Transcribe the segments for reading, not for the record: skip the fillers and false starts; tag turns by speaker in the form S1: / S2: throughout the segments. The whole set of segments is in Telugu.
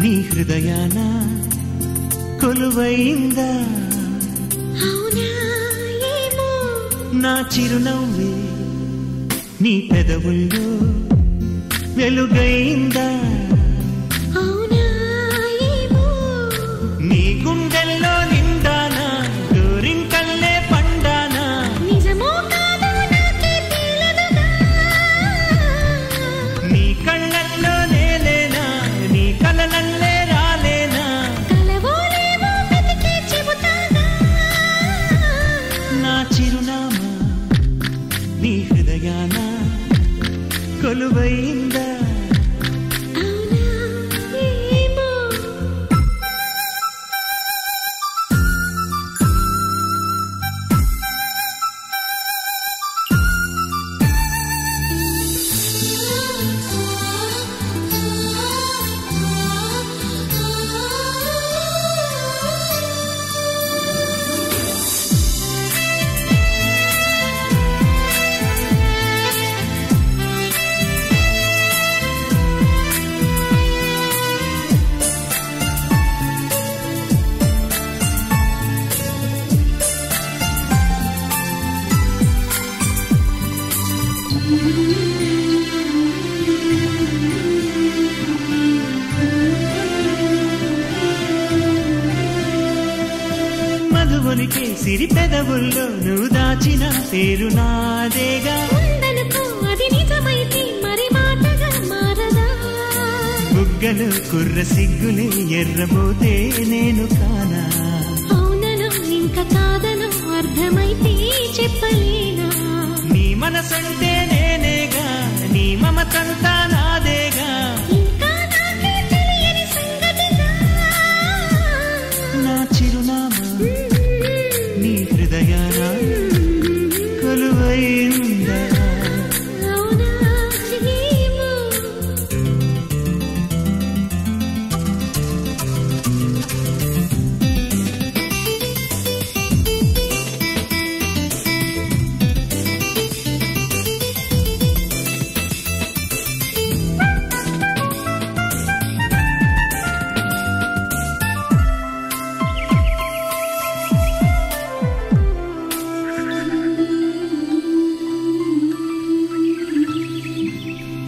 S1: నీ హృదయాన కొలువైందా నా చిరునవ్వే నీ పెదవుల్లో వెలుగైందా నీ గుండెల్లో నిండానా గోరింకల్లే పండానా నీ కళ్ళల్లో నేలేనా నీ కలలల్లే రాలేనా నా చిరునామా నీ హృదయాన కొలువైందా మధువునికే సిరి పెదవుల్లో నువ్వు దాచిన పేరు నాదేగా
S2: అది నిజమైతే మరి మాటగా మారదా
S1: బుగ్గలు కుర్ర సిగ్గులే ఎర్రబోతే నేను కానా
S2: అవునను ఇంకా కాదను అర్థమైతే చెప్పలేనా
S1: నీ మనసంటే నేనేగా నీ మమతంతా నాదేగా
S2: ఇంకా నాకే తెలియని సంగతిగా
S1: నా చిరునామా నీ హృదయాన కొలువైందా
S2: అవునా ఏమో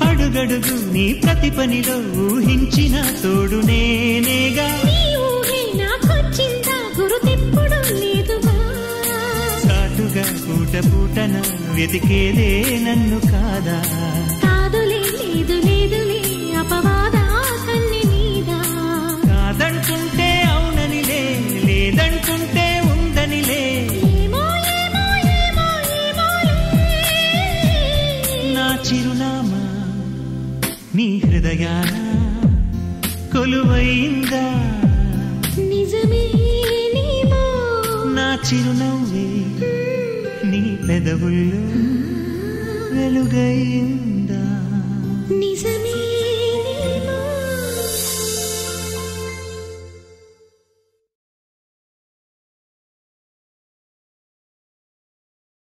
S1: అడుగడుగు నీ ప్రతి పనిలో ఊహించిన తోడు నేనేగా
S2: నీ ఊహే నాకొచ్చిందా గురుతెప్పుడు లేదుగా
S1: సాటుగా పూట పూటన వెతికేదే నన్ను కాదా
S2: కాదులే లేదు లేదులే అపవాదా కన్ని నీదా
S1: కాదంటుంటే అవుననిలే లేదంటుంటే ఉందనిలే
S2: ఏమో ఏమో ఏమో ఏమోలే
S1: నా చిరునామా నీ హృదయాన కొలువైందా
S2: నిజమేనేమో
S1: నా చిరునవ్వే నీ పెదవుల్లో వెలుగైందా